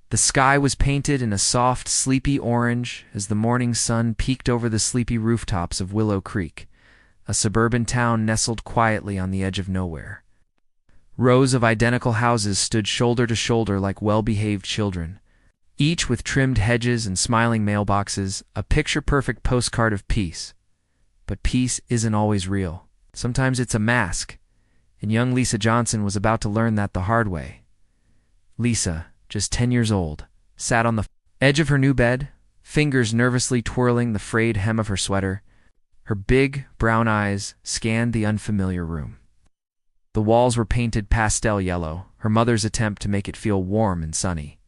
The sky was painted in a soft, sleepy orange as the morning sun peeked over the sleepy rooftops of Willow Creek, a suburban town nestled quietly on the edge of nowhere. Rows of identical houses stood shoulder to shoulder like well-behaved children, each with trimmed hedges and smiling mailboxes, a picture-perfect postcard of peace. But peace isn't always real. Sometimes it's a mask, and young Lisa Johnson was about to learn that the hard way. Lisa, just 10 years old, sat on the edge of her new bed, fingers nervously twirling the frayed hem of her sweater. Her big, brown eyes scanned the unfamiliar room. The walls were painted pastel yellow, her mother's attempt to make it feel warm and sunny.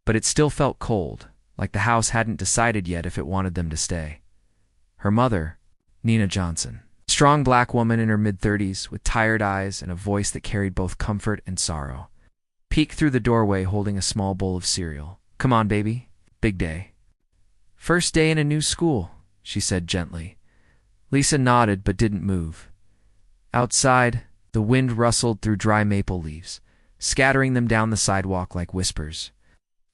But it still felt cold, like the house hadn't decided yet if it wanted them to stay. Her mother, Nina Johnson, a strong black woman in her mid-30s with tired eyes and a voice that carried both comfort and sorrow, peeked through the doorway holding a small bowl of cereal. "Come on, baby. Big day." "First day in a new school," she said gently. Lisa nodded but didn't move. Outside, the wind rustled through dry maple leaves, scattering them down the sidewalk like whispers.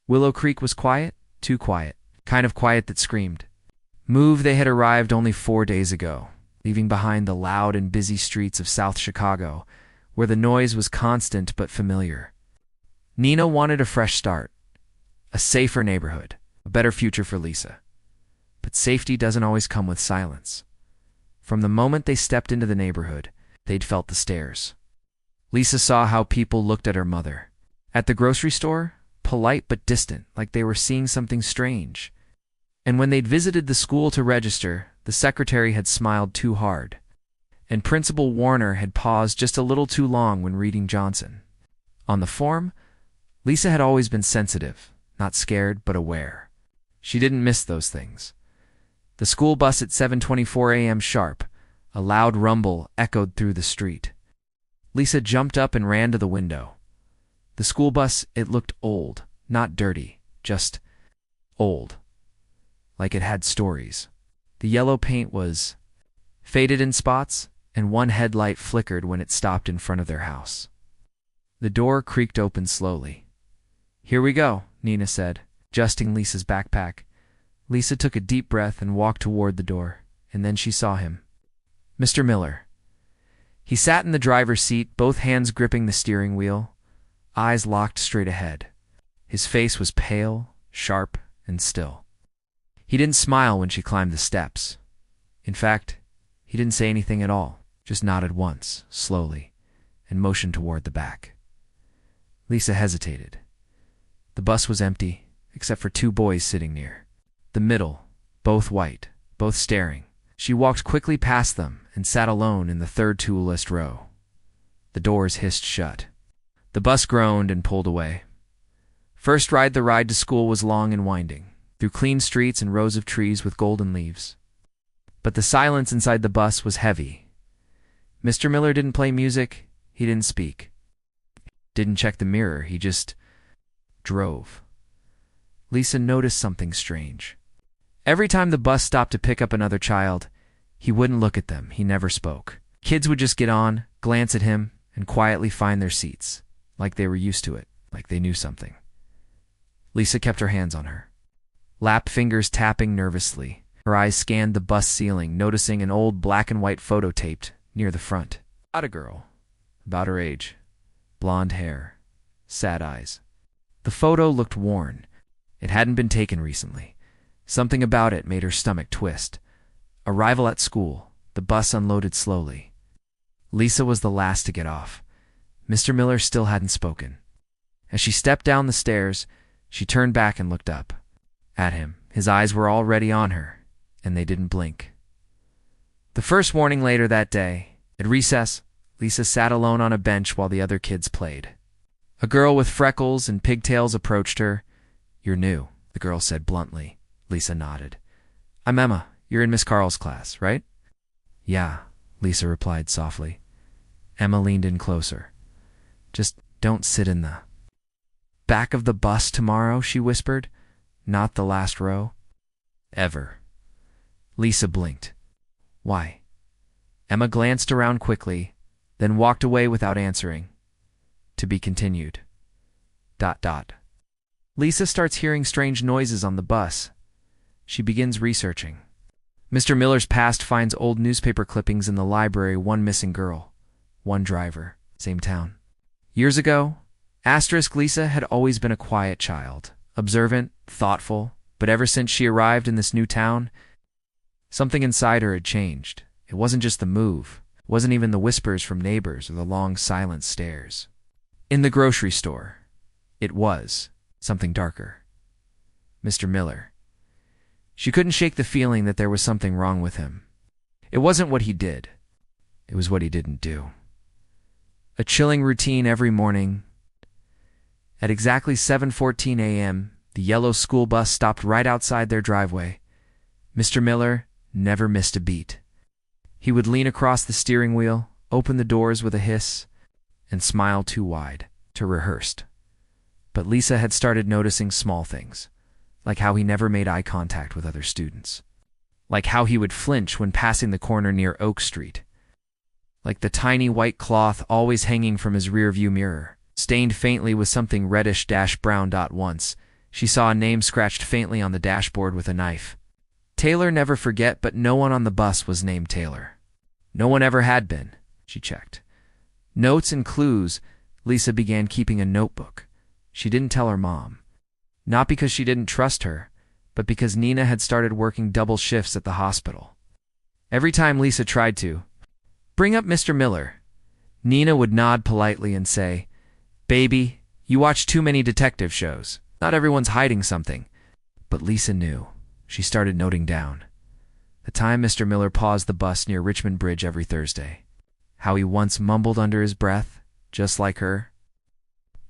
Willow Creek was quiet, too quiet, kind of quiet that screamed. They had arrived only 4 days ago, leaving behind the loud and busy streets of South Chicago, where the noise was constant but familiar. Nina wanted a fresh start, a safer neighborhood, a better future for Lisa. But safety doesn't always come with silence. From the moment they stepped into the neighborhood, they'd felt the stares. Lisa saw how people looked at her mother. At the grocery store, polite but distant, like they were seeing something strange. And when they'd visited the school to register, the secretary had smiled too hard. And Principal Warner had paused just a little too long when reading Johnson. On the form, Lisa had always been sensitive, not scared but aware. She didn't miss those things. The school bus at 7:24 a.m. sharp, a loud rumble echoed through the street. Lisa jumped up and ran to the window. The school bus, it looked old, not dirty, just old. Like it had stories. The yellow paint was faded in spots, and one headlight flickered when it stopped in front of their house. The door creaked open slowly. "Here we go," Nina said, adjusting Lisa's backpack. Lisa took a deep breath and walked toward the door, and then she saw him. Mr. Miller. He sat in the driver's seat, both hands gripping the steering wheel, eyes locked straight ahead. His face was pale, sharp, and still. He didn't smile when she climbed the steps. In fact, he didn't say anything at all, just nodded once, slowly, and motioned toward the back. Lisa hesitated. The bus was empty, except for 2 boys sitting near. The middle, both white, both staring. She walked quickly past them and sat alone in the third to list row. The doors hissed shut. The bus groaned and pulled away. The ride to school was long and winding, through clean streets and rows of trees with golden leaves. But the silence inside the bus was heavy. Mr. Miller didn't play music, he didn't speak. Didn't check the mirror, he just drove. Lisa noticed something strange. Every time the bus stopped to pick up another child, he wouldn't look at them, he never spoke. Kids would just get on, glance at him, and quietly find their seats, like they were used to it, like they knew something. Lisa kept her hands on her, lap fingers tapping nervously. Her eyes scanned the bus ceiling, noticing an old black and white photo taped near the front. A girl, about her age, blonde hair, sad eyes. The photo looked worn. It hadn't been taken recently. Something about it made her stomach twist. Arrival at school. The bus unloaded slowly. Lisa was the last to get off. Mr. Miller still hadn't spoken. As she stepped down the stairs, she turned back and looked up. At him. His eyes were already on her, and they didn't blink. The first morning later that day, at recess, Lisa sat alone on a bench while the other kids played. A girl with freckles and pigtails approached her. "You're new," the girl said bluntly. Lisa nodded. "I'm Emma. You're in Miss Carl's class, right?" "Yeah," Lisa replied softly. Emma leaned in closer. "Just don't sit in the back of the bus tomorrow," she whispered. "Not the last row." "Ever." Lisa blinked. "Why?" Emma glanced around quickly, then walked away without answering. To be continued. ... Lisa starts hearing strange noises on the bus. She begins researching. Mr. Miller's past finds old newspaper clippings in the library, one missing girl, one driver, same town. Years ago, Lisa had always been a quiet child, observant, thoughtful, but ever since she arrived in this new town, something inside her had changed. It wasn't just the move. It wasn't even the whispers from neighbors or the long silent stares. In the grocery store, it was something darker. Mr. Miller. She couldn't shake the feeling that there was something wrong with him. It wasn't what he did. It was what he didn't do. A chilling routine every morning. At exactly 7:14 a.m., the yellow school bus stopped right outside their driveway. Mr. Miller never missed a beat. He would lean across the steering wheel, open the doors with a hiss, and smile too wide to rehearsed. But Lisa had started noticing small things, like how he never made eye contact with other students, like how he would flinch when passing the corner near Oak Street, like the tiny white cloth always hanging from his rearview mirror, stained faintly with something reddish-brown. Once, she saw a name scratched faintly on the dashboard with a knife. Taylor never forget, but no one on the bus was named Taylor. No one ever had been, she checked. Notes and clues. Lisa began keeping a notebook. She didn't tell her mom. Not because she didn't trust her, but because Nina had started working double shifts at the hospital. Every time Lisa tried to bring up Mr. Miller, Nina would nod politely and say, "Baby, you watch too many detective shows. Not everyone's hiding something." But Lisa knew. She started noting down the time Mr. Miller paused the bus near Richmond Bridge every Thursday. How he once mumbled under his breath, just like her.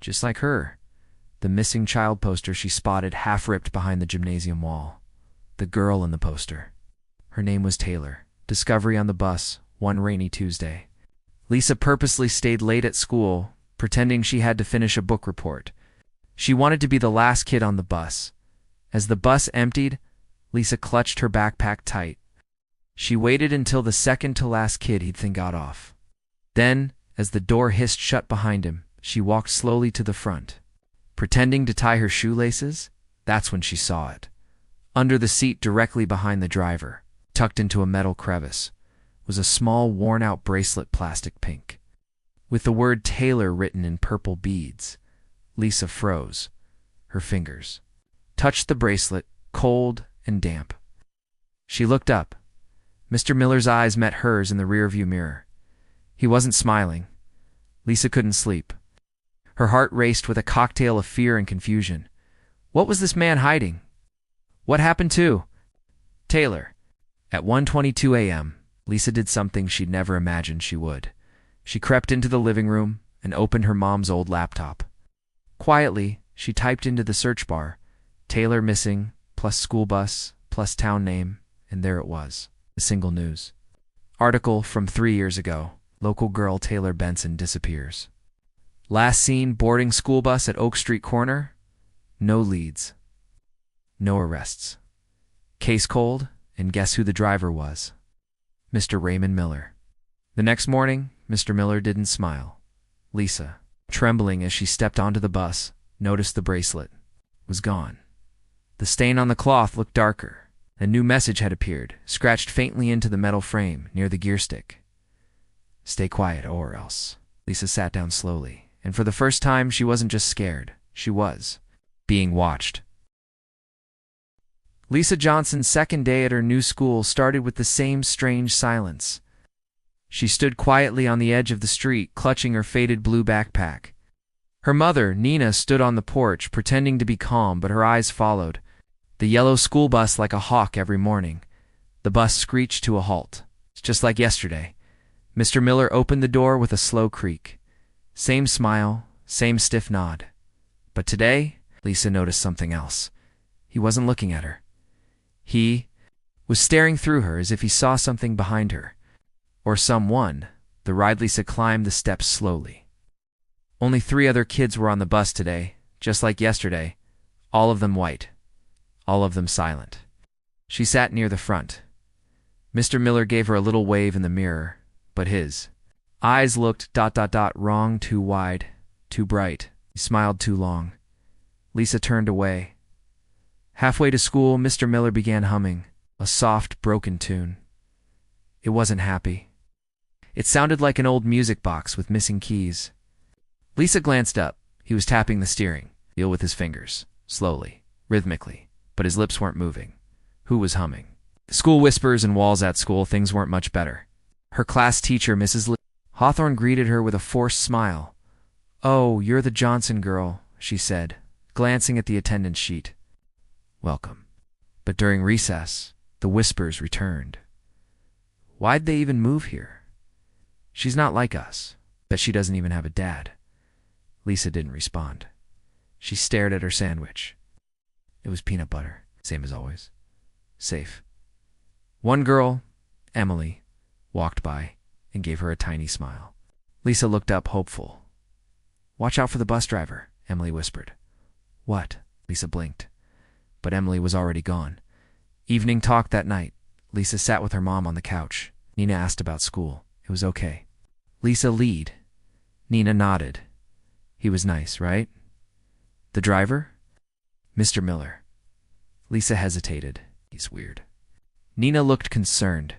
Just like her. The missing child poster she spotted half-ripped behind the gymnasium wall. The girl in the poster. Her name was Taylor. Discovery on the bus, one rainy Tuesday. Lisa purposely stayed late at school, pretending she had to finish a book report. She wanted to be the last kid on the bus. As the bus emptied, Lisa clutched her backpack tight. She waited until the second-to-last kid he'd think got off. Then, as the door hissed shut behind him, she walked slowly to the front. Pretending to tie her shoelaces, that's when she saw it. Under the seat directly behind the driver, tucked into a metal crevice, was a small worn-out bracelet, plastic pink, with the word Taylor written in purple beads. Lisa froze. Her fingers touched the bracelet, cold and damp. She looked up. Mr. Miller's eyes met hers in the rearview mirror. He wasn't smiling. Lisa couldn't sleep. Her heart raced with a cocktail of fear and confusion. What was this man hiding? What happened to Taylor? At 1:22 a.m., Lisa did something she'd never imagined she would. She crept into the living room and opened her mom's old laptop. Quietly, she typed into the search bar, Taylor missing, plus school bus, plus town name, and there it was, the single news. Article from 3 years ago. Local girl Taylor Benson disappears. Last seen boarding school bus at Oak Street corner. No leads. No arrests. Case cold, and guess who the driver was? Mr. Raymond Miller. The next morning, Mr. Miller didn't smile. Lisa, trembling as she stepped onto the bus, noticed the bracelet was gone. The stain on the cloth looked darker. A new message had appeared, scratched faintly into the metal frame near the gear stick. Stay quiet or else. Lisa sat down slowly, and for the first time she wasn't just scared. She was being watched. Lisa Johnson's second day at her new school started with the same strange silence. She stood quietly on the edge of the street, clutching her faded blue backpack. Her mother, Nina, stood on the porch, pretending to be calm, but her eyes followed the yellow school bus like a hawk every morning. The bus screeched to a halt. It's just like yesterday. Mr. Miller opened the door with a slow creak. Same smile, same stiff nod. But today, Lisa noticed something else. He wasn't looking at her. He was staring through her as if he saw something behind her. Or someone. The ride. Lisa climbed the steps slowly. Only 3 other kids were on the bus today, just like yesterday. All of them white. All of them silent. She sat near the front. Mr. Miller gave her a little wave in the mirror, but his eyes looked ... wrong, too wide, too bright. He smiled too long. Lisa turned away. Halfway to school, Mr. Miller began humming, a soft, broken tune. It wasn't happy. It sounded like an old music box with missing keys. Lisa glanced up. He was tapping the steering wheel with his fingers, slowly, rhythmically, but his lips weren't moving. Who was humming? School whispers and walls at school, things weren't much better. Her class teacher, Mrs. Hawthorne, greeted her with a forced smile. "Oh, you're the Johnson girl," she said, glancing at the attendance sheet. "Welcome." But during recess, the whispers returned. "Why'd they even move here? She's not like us. Bet she doesn't even have a dad." Lisa didn't respond. She stared at her sandwich. It was peanut butter, same as always. Safe. One girl, Emily, walked by and gave her a tiny smile. Lisa looked up, hopeful. "Watch out for the bus driver," Emily whispered. "What?" Lisa blinked. But Emily was already gone. Evening talk that night. Lisa sat with her mom on the couch. Nina asked about school. It was okay. Lisa lead. Nina nodded. He was nice, right? The driver? Mr. Miller. Lisa hesitated. He's weird. Nina looked concerned.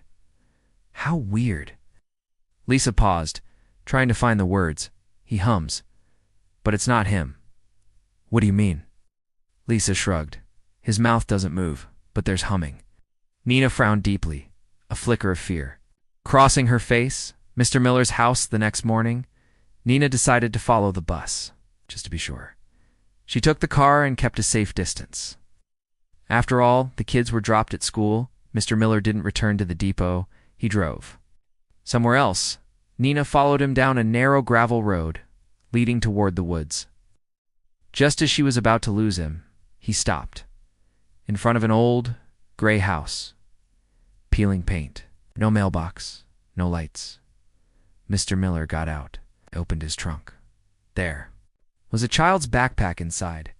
How weird. Lisa paused, trying to find the words. He hums. But it's not him. What do you mean? Lisa shrugged. His mouth doesn't move, but there's humming. Nina frowned deeply, a flicker of fear. Crossing her face, Mr. Miller's house the next morning, Nina decided to follow the bus, just to be sure. She took the car and kept a safe distance. After all, the kids were dropped at school. Mr. Miller didn't return to the depot. He drove. Somewhere else, Nina followed him down a narrow gravel road, leading toward the woods. Just as she was about to lose him, he stopped. In front of an old, gray house. Peeling paint. No mailbox. No lights. Mr. Miller got out, opened his trunk. There was a child's backpack inside,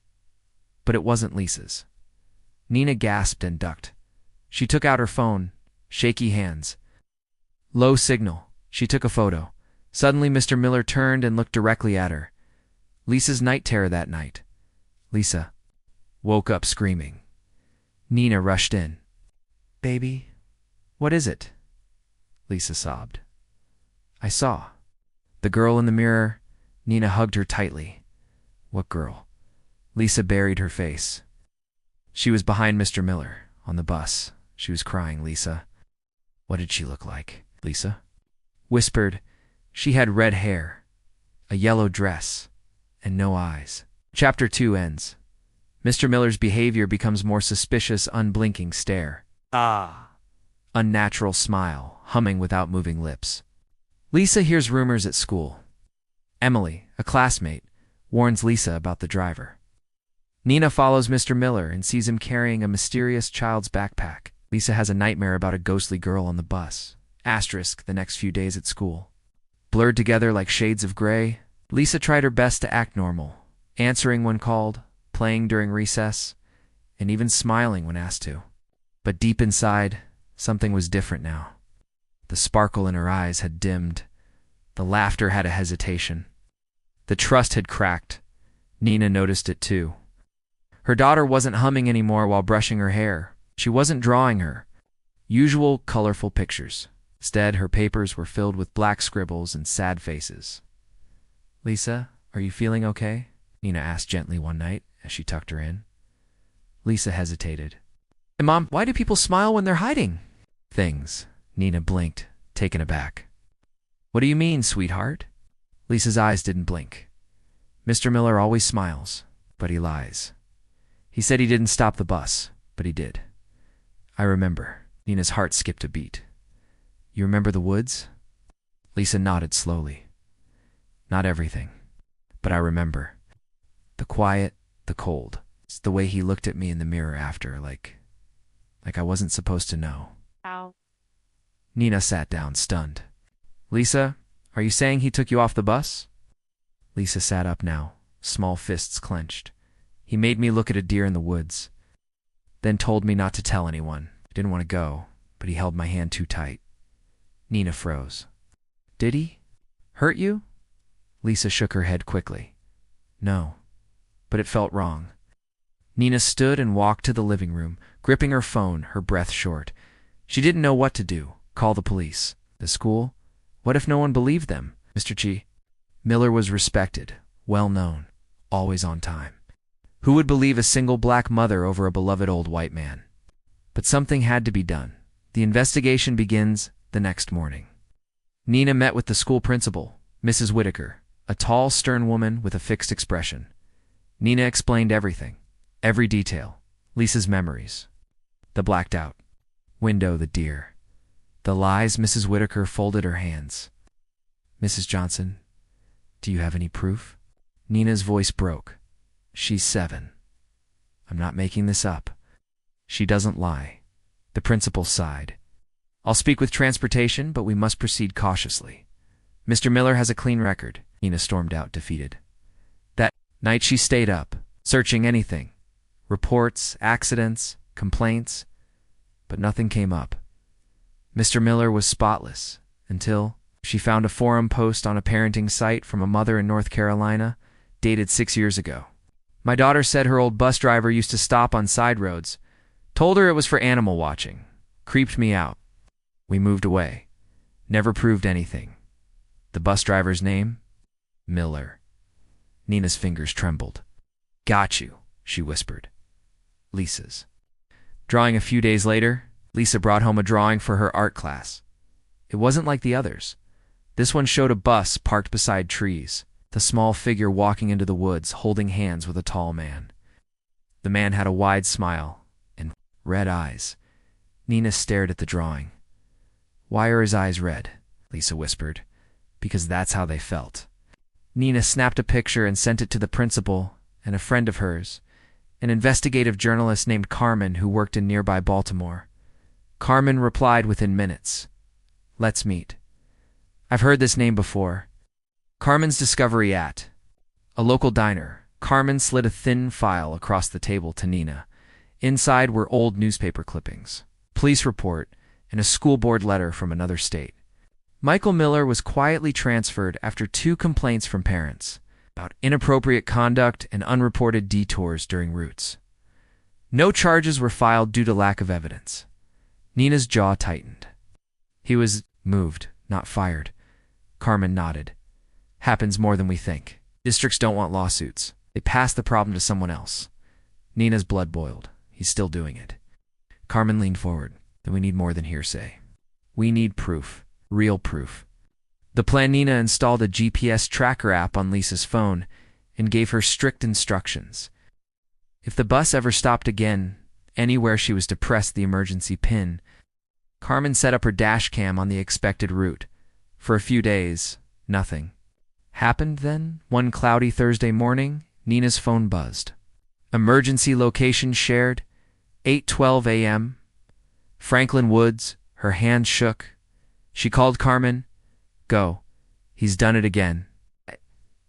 but it wasn't Lisa's. Nina gasped and ducked. She took out her phone, shaky hands. Low signal. She took a photo. Suddenly, Mr. Miller turned and looked directly at her. Lisa's night terror that night. Lisa woke up screaming. Nina rushed in. "Baby, what is it?" Lisa sobbed. "I saw." The girl in the mirror. Nina hugged her tightly. What girl? Lisa buried her face. She was behind Mr. Miller, on the bus. She was crying. Lisa. What did she look like? Lisa whispered. She had red hair, a yellow dress, and no eyes. Chapter 2 ends. Mr. Miller's behavior becomes more suspicious, unblinking stare. Unnatural smile, humming without moving lips. Lisa hears rumors at school. Emily, a classmate, warns Lisa about the driver. Nina follows Mr. Miller and sees him carrying a mysterious child's backpack. Lisa has a nightmare about a ghostly girl on the bus. Asterisk the next few days at school. Blurred together like shades of gray, Lisa tried her best to act normal, answering when called, playing during recess, and even smiling when asked to. But deep inside, something was different now. The sparkle in her eyes had dimmed. The laughter had a hesitation. The trust had cracked. Nina noticed it too. Her daughter wasn't humming anymore while brushing her hair. She wasn't drawing her usual colorful pictures. Instead, her papers were filled with black scribbles and sad faces. "Lisa, are you feeling okay?" Nina asked gently one night as she tucked her in. Lisa hesitated. "Hey, Mom, why do people smile when they're hiding?" "Things." Nina blinked, taken aback. "What do you mean, sweetheart?" Lisa's eyes didn't blink. "Mr. Miller always smiles, but he lies. He said he didn't stop the bus, but he did." "I remember." Nina's heart skipped a beat. "You remember the woods?" Lisa nodded slowly. "Not everything, but I remember. The quiet, the cold. It's the way he looked at me in the mirror after, like I wasn't supposed to know." Ow. Nina sat down, stunned. "Lisa, are you saying he took you off the bus?" Lisa sat up now, small fists clenched. "He made me look at a deer in the woods, then told me not to tell anyone. I didn't want to go, but he held my hand too tight." Nina froze. "Did he? Hurt you?" Lisa shook her head quickly. "No, but it felt wrong. Nina stood and walked to the living room, gripping her phone, her breath short. She didn't know what to do. Call the police. The school? What if no one believed them? Mr. Chi Miller was respected, well known, always on time. Who would believe a single black mother over a beloved old white man? But something had to be done. The investigation begins the next morning. Nina met with the school principal, Mrs. Whitaker, a tall, stern woman with a fixed expression. Nina explained everything, every detail, Lisa's memories, the blacked out window, the deer, the lies. Mrs. Whitaker folded her hands. Mrs. Johnson, do you have any proof? Nina's voice broke. She's 7. I'm not making this up. She doesn't lie. The principal sighed. I'll speak with transportation, but we must proceed cautiously. Mr. Miller has a clean record. Nina stormed out, defeated. That night she stayed up, searching anything. Reports, accidents, complaints, but nothing came up. Mr. Miller was spotless until she found a forum post on a parenting site from a mother in North Carolina, dated 6 years ago. My daughter said her old bus driver used to stop on side roads. Told her it was for animal watching. Creeped me out. We moved away. Never proved anything. The bus driver's name? Miller. Nina's fingers trembled. Got you, she whispered. Lisa's. Drawing a few days later, Lisa brought home a drawing for her art class. It wasn't like the others. This one showed a bus parked beside trees, the small figure walking into the woods, holding hands with a tall man. The man had a wide smile and red eyes. Nina stared at the drawing. Why are his eyes red? Lisa whispered. Because that's how they felt. Nina snapped a picture and sent it to the principal and a friend of hers, an investigative journalist named Carmen who worked in nearby Baltimore. Carmen replied within minutes. Let's meet. I've heard this name before. Carmen's discovery at a local diner. Carmen slid a thin file across the table to Nina. Inside were old newspaper clippings, police report, and a school board letter from another state. Michael Miller was quietly transferred after 2 complaints from parents about inappropriate conduct and unreported detours during routes. No charges were filed due to lack of evidence. Nina's jaw tightened. He was moved, not fired. Carmen nodded. Happens more than we think. Districts don't want lawsuits. They pass the problem to someone else. Nina's blood boiled. He's still doing it. Carmen leaned forward. Then we need more than hearsay. We need proof. Real proof. The plan. Nina installed a GPS tracker app on Lisa's phone and gave her strict instructions. If the bus ever stopped again, anywhere she was to press the emergency pin. Carmen set up her dash cam on the expected route. For a few days, nothing happened. Then, one cloudy Thursday morning, Nina's phone buzzed. Emergency location shared, 8:12 a.m. Franklin Woods. Her hands shook. She called Carmen. Go. He's done it again.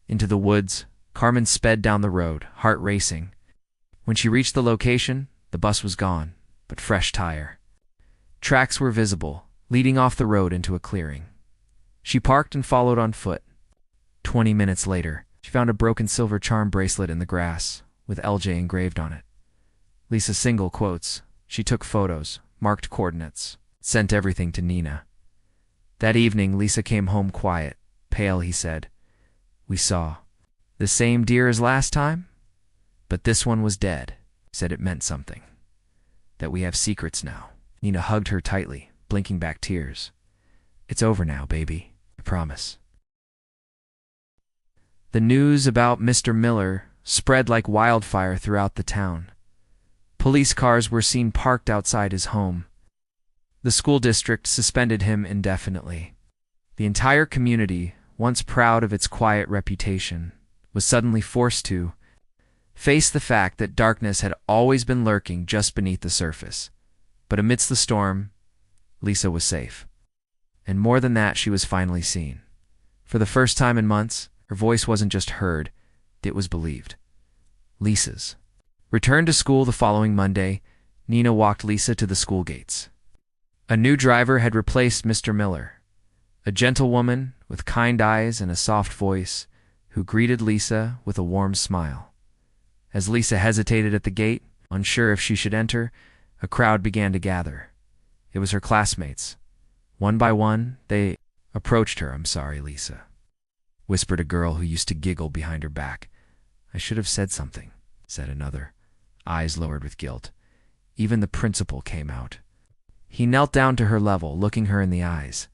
Into the woods, Carmen sped down the road, heart racing. When she reached the location, the bus was gone, but fresh tire. Tracks were visible, leading off the road into a clearing. She parked and followed on foot. 20 minutes later, she found a broken silver charm bracelet in the grass, with LJ engraved on it. Lisa single quotes. She took photos, marked coordinates, sent everything to Nina. That evening, Lisa came home quiet, pale. He said, We saw the same deer as last time, but this one was dead. Said it meant something. That we have secrets now. Nina hugged her tightly, blinking back tears. It's over now, baby. I promise. The news about Mr. Miller spread like wildfire throughout the town. Police cars were seen parked outside his home. The school district suspended him indefinitely. The entire community, once proud of its quiet reputation, was suddenly forced to face the fact that darkness had always been lurking just beneath the surface. But amidst the storm, Lisa was safe. And more than that, she was finally seen. For the first time in months, her voice wasn't just heard, it was believed. Lisa's. Returned to school the following Monday, Nina walked Lisa to the school gates. A new driver had replaced Mr. Miller, a gentle woman with kind eyes and a soft voice who greeted Lisa with a warm smile. As Lisa hesitated at the gate, unsure if she should enter, a crowd began to gather. It was her classmates. One by one, they approached her. "I'm sorry, Lisa," whispered a girl who used to giggle behind her back. "I should have said something," said another, eyes lowered with guilt. Even the principal came out. He knelt down to her level, looking her in the eyes.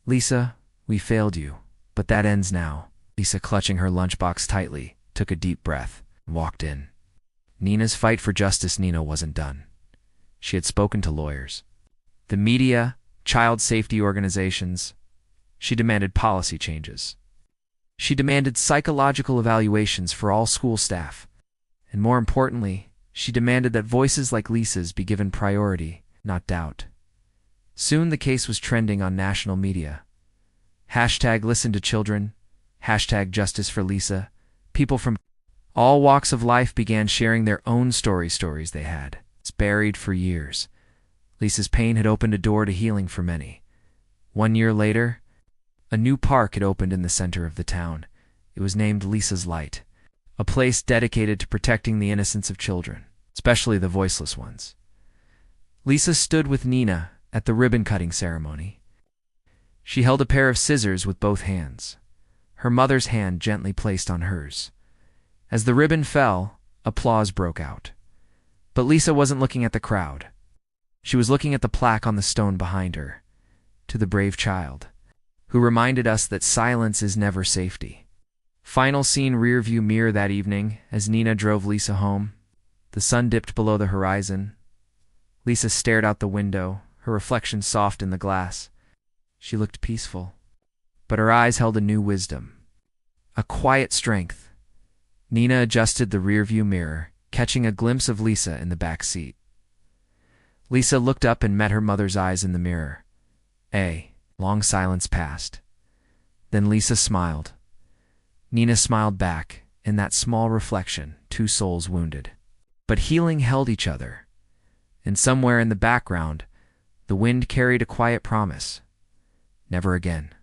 "Lisa, we failed you, but that ends now." Lisa, clutching her lunchbox tightly, took a deep breath and walked in. Nina's fight for justice, Nina wasn't done. She had spoken to lawyers, the media, child safety organizations. She demanded policy changes. She demanded psychological evaluations for all school staff. And more importantly, she demanded that voices like Lisa's be given priority, not doubt. Soon the case was trending on national media. #ListenToChildren, #Justice for Lisa. People from all walks of life began sharing their own stories they had buried for years. Lisa's pain had opened a door to healing for many. 1 year later, a new park had opened in the center of the town. It was named Lisa's Light, a place dedicated to protecting the innocence of children, especially the voiceless ones. Lisa stood with Nina at the ribbon-cutting ceremony. She held a pair of scissors with both hands, her mother's hand gently placed on hers. As the ribbon fell, applause broke out. But Lisa wasn't looking at the crowd. She was looking at the plaque on the stone behind her, "To the brave child," who reminded us that silence is never safety. Final scene, rearview mirror that evening as Nina drove Lisa home. The sun dipped below the horizon. Lisa stared out the window, her reflection soft in the glass. She looked peaceful, but her eyes held a new wisdom, a quiet strength. Nina adjusted the rearview mirror, catching a glimpse of Lisa in the back seat. Lisa looked up and met her mother's eyes in the mirror. A long silence passed. Then Lisa smiled. Nina smiled back. In that small reflection, two souls wounded, but healing, held each other. And somewhere in the background, the wind carried a quiet promise: never again.